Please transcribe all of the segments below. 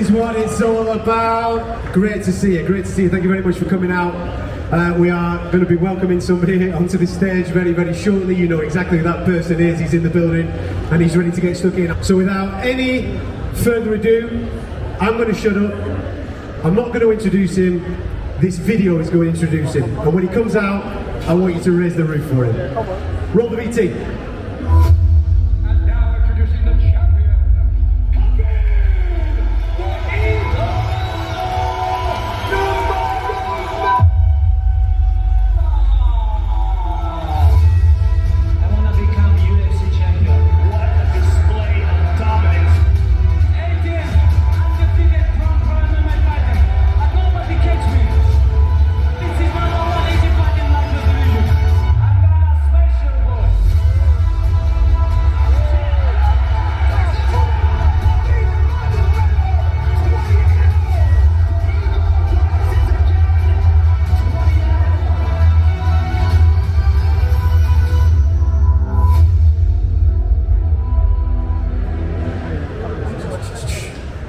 is what it's all about. Great to see you, great to see you. Thank you very much for coming out. We are going to be welcoming somebody onto the stage very, very shortly. You know exactly who that person is. He's in the building and he's ready to get stuck in. So without any further ado, I'm going to shut up. I'm not going to introduce him. This video is going to introduce him. And when he comes out, I want you to raise the roof for him. Roll the VT. And now introducing the champion, Khabib Nurmagomedov. I want to become UFC champion. What a display of dominance. 18, undefeated from MMA fighter. And nobody catch me. This is my number 85 in light division. I'm gonna smash your boy.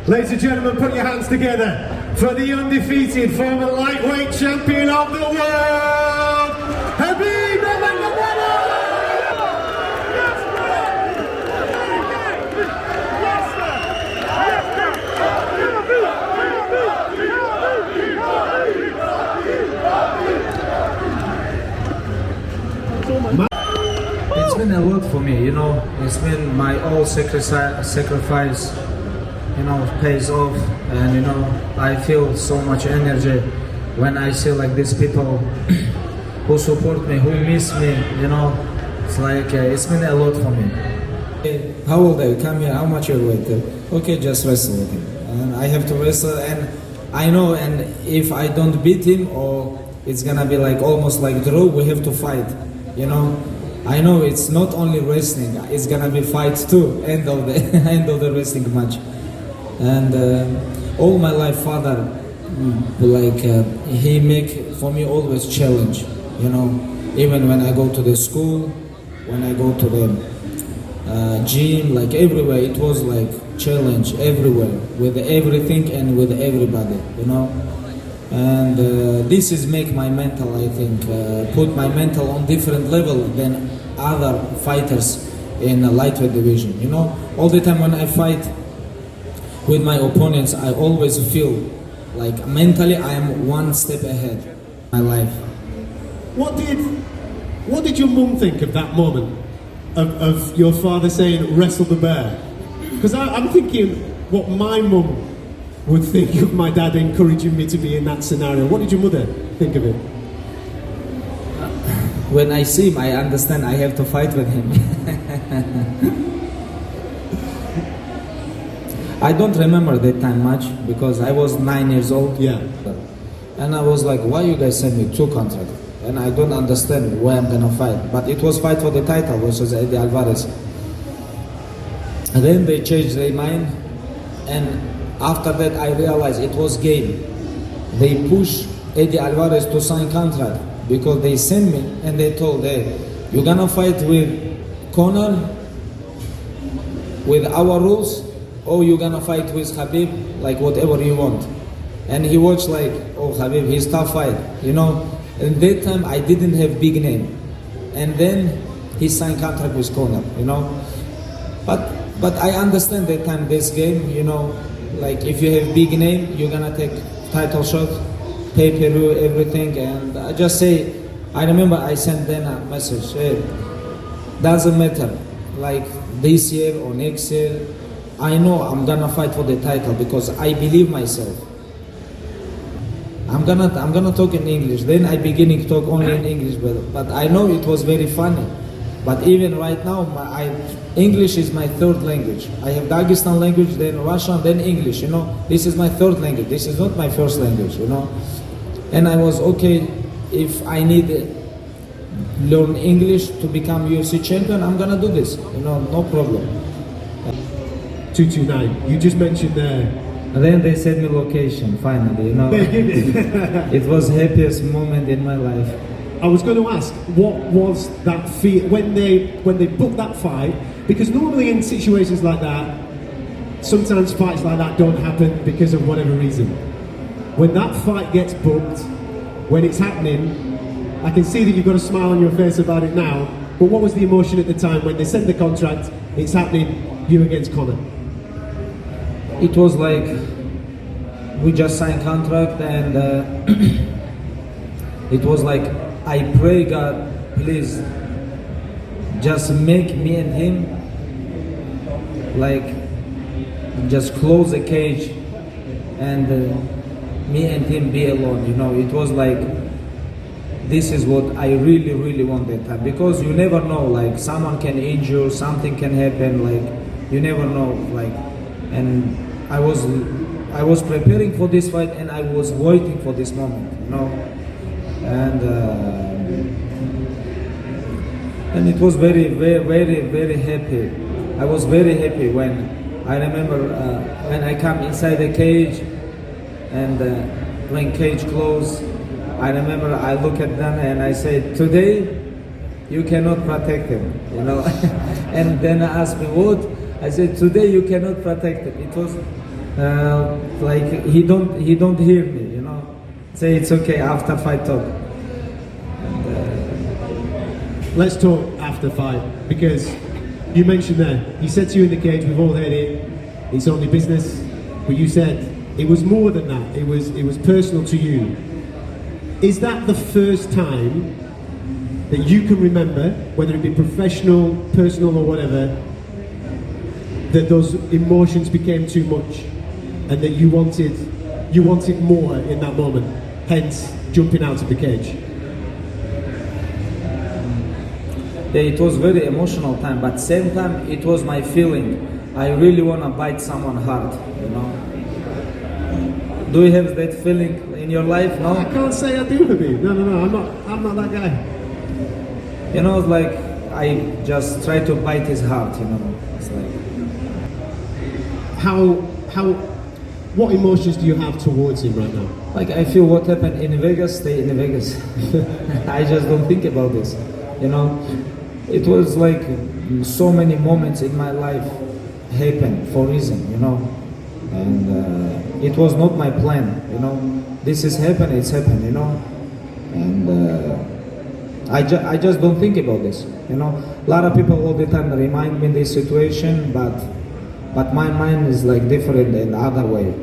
Ladies and gentlemen, put your hands together for the undefeated former lightweight champion of the world, Khabib Nurmagomedov! It's been a lot for me, you know. It's been my all sacrifice, you know, pays off, and you know, I feel so much energy when I see like these people who support me, who miss me, you know. It's like it's been a lot for me. How old are you? Come here. How much you weight? Okay, just wrestle with him. And I have to wrestle, and I know, and if I don't beat him, or it's gonna be like almost like draw, we have to fight, you know. I know it's not only wrestling; it's gonna be fight too. End of the end of the wrestling match. And all my life, father, like he make for me always challenge, you know. Even when I go to the school, when I go to the gym, like everywhere, it was like challenge everywhere with everything and with everybody, you know. And this is make my mental, I think, put my mental on different level than other fighters in the lightweight division, you know. All the time when I fight with my opponents, I always feel like mentally I am one step ahead in my life. What did your mum think of that moment of your father saying wrestle the bear? Because I'm thinking what my mum would think of my dad encouraging me to be in that scenario. What did your mother think of it? When I see him, I understand I have to fight with him. I don't remember that time much because I was 9 years old. Yeah. And I was like, why you guys send me 2 contracts? And I don't understand why I'm gonna fight. But it was fight for the title versus Eddie Alvarez. And then they changed their mind, and after that I realized it was game. They pushed Eddie Alvarez to sign contract because they sent me and they told, hey, you're gonna fight with CONOR with our rules, or you're gonna fight with Khabib, like whatever you want. And he watched like, oh, Khabib, he's tough fight, you know. And that time I didn't have big name, and then he signed contract with CONOR, you know. But I understand that time this game, you know, like if you have big name, you're gonna take title shot, pay-per-view, everything. And I just say, I remember I sent them a message, hey, doesn't matter, like this year or next year, I know I'm gonna fight for the title because I believe myself. I'm gonna talk in English. Then I beginning to talk only in English, but I know it was very funny. But even right now, English is my third language. I have Dagestan language, then Russian, then English. You know, this is my third language. This is not my first language. You know, and I was okay if I need learn English to become UFC champion. I'm gonna do this. You know, no problem. 229. You just mentioned there. And then they sent me location, finally, you know. It was happiest moment in my life. I was going to ask, what was that feel when they booked that fight? Because normally in situations like that, sometimes fights like that don't happen because of whatever reason. When that fight gets booked, when it's happening, I can see that you've got a smile on your face about it now, but what was the emotion at the time when they sent the contract, it's happening, you against Conor? It was like we just signed contract, and it was like I pray God, please just make me and him like just close the cage and me and him be alone. You know, it was like this is what I really want that time, because you never know, like someone can injure, something can happen, like you never know, like. And I was preparing for this fight, and I was waiting for this moment, you know, and it was very happy. I was very happy when I remember when I come inside the cage, and when cage closed, I remember I look at them and I said, today you cannot protect him, you know. And then I asked me what? I said, today you cannot protect him. It was like he don't hear me, you know. Say it's okay, after fight talk. Let's talk after fight, because you mentioned there, he said to you in the cage, we've all heard it, it's only business, but you said it was more than that, it was personal to you. Is that the first time that you can remember, whether it be professional, personal or whatever, that those emotions became too much and that you wanted more in that moment, hence jumping out of the cage? Yeah, it was very emotional time, but same time it was my feeling. I really want to bite someone hard, you know. Do you have that feeling in your life? No? I can't say I do, Khabib. No, I'm not that guy. You know, like I just try to bite his heart, you know. It's like what emotions do you have towards him right now? like I feel what happened in Vegas, stay in Vegas. I just don't think about this, you know. It was like so many moments in my life happened for reason, you know, and it was not my plan, you know. This is happened, it's happened, you know, and I just don't think about this, you know. A lot of people all the time remind me this situation, but my mind is like different in the other way.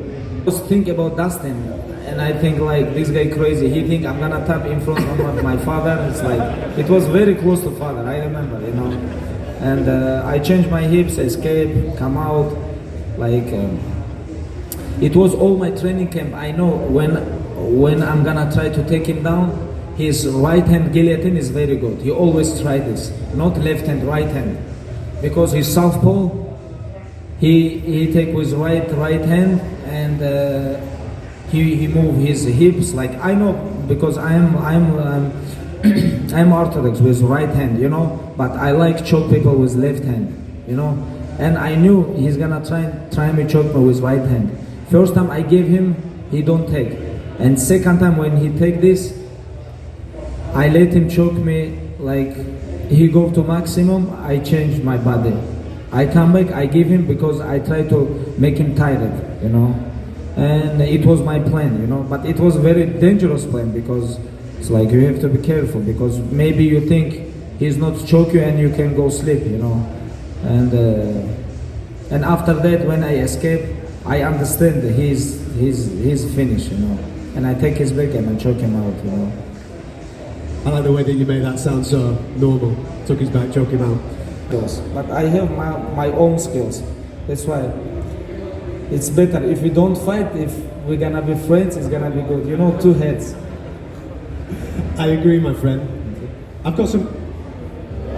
I just think about Dustin, and I think like this guy crazy. He think I'm gonna tap in front of my father. It's like it was very close to father. I remember, you know, and I changed my hips, escape, come out, like it was all my training camp. I know when I'm gonna try to take him down, his right hand guillotine is very good. He always try this, not left hand, right hand, because he's southpaw. He take with right hand and he move his hips, like I know, because I'm orthodox with right hand, you know, but I like choke people with left hand, you know, and I knew he's gonna try me choke me with right hand. First time I gave him, he don't take, and second time when he take this, I let him choke me, like he go to maximum, I change my body. I come back, I give him, because I try to make him tired, you know. And it was my plan, you know, but it was a very dangerous plan, because it's like you have to be careful, because maybe you think he's not choke you and you can go sleep, you know. And after that, when I escape, I understand that he's finished, you know. And I take his back and I choke him out, you know. I like the way that you made that sound so normal. Took his back, choke him out. But I have my own skills. That's why it's better if we don't fight. If we're gonna be friends, it's gonna be good. You know, two heads. I agree, my friend. I've got some. I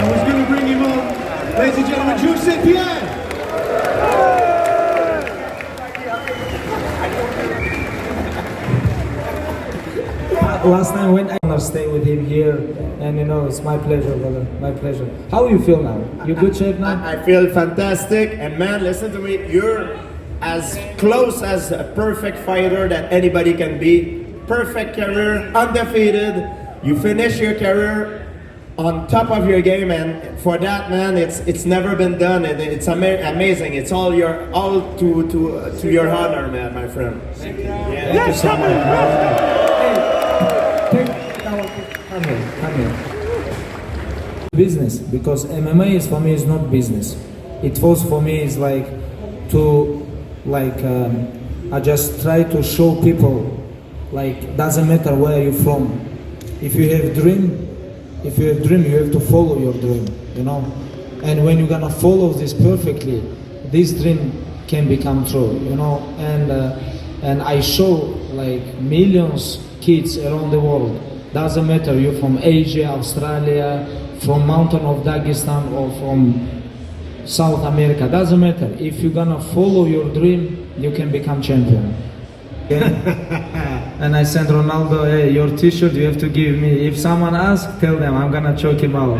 was going to bring him on, ladies and gentlemen, Joseph Pierre. Last time when I stay with him here, and you know, it's my pleasure, brother, my pleasure. How you feel now? You good shape now? I feel fantastic, and man, listen to me. You're as close as a perfect fighter that anybody can be. Perfect career, undefeated. You finish your career on top of your game, and for that, man, it's never been done, and it's amazing. It's all to your honor, man, my friend. Thank you so much. Come here. Business, because MMA is for me is not business. It was for me is like to I just try to show people like doesn't matter where you're from. If you have dream, you have to follow your dream, you know. And when you're gonna follow this perfectly, this dream can become true, you know. And I show like millions kids around the world. Doesn't matter you're from Asia, Australia, from mountain of Dagestan, or from South America. Doesn't matter. If you're gonna follow your dream, you can become champion. Okay? And I sent Ronaldo, hey, your t-shirt you have to give me. If someone asks, tell them I'm gonna choke him out.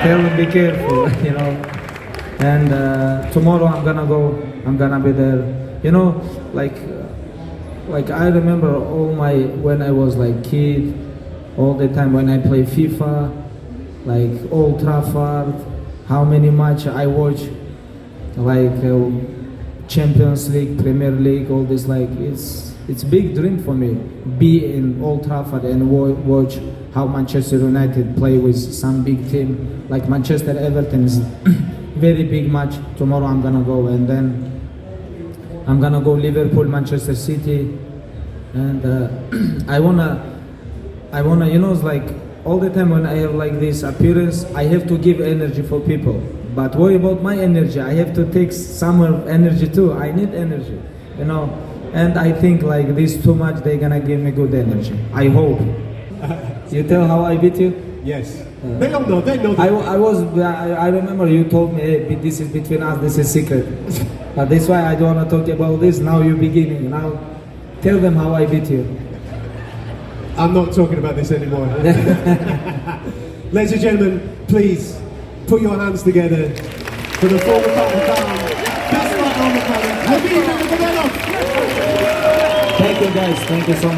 Tell them be careful, you know. And tomorrow I'm gonna be there. You know, like I remember when I was like kid, all the time when I play FIFA, like Old Trafford, how many matches I watch, like Champions League, Premier League, all this, like it's big dream for me, be in Old Trafford and watch how Manchester United play with some big team, like Manchester Everton is very big match. Tomorrow I'm gonna go, and then I'm gonna go Liverpool, Manchester City, and I wanna, you know, it's like all the time when I have like this appearance, I have to give energy for people. But what about my energy? I have to take some energy too. I need energy, you know. And I think like this too much, they're gonna give me good energy. I hope. You tell how I beat you? Yes. They don't know. They know. I remember you told me, hey, this is between us. This is secret. But that's why I don't want to talk about this. Now you're beginning. Now tell them how I beat you. I'm not talking about this anymore. Ladies and gentlemen, please put your hands together for the former champion, Khabib Nurmagomedov. Thank you guys. Thank you so much.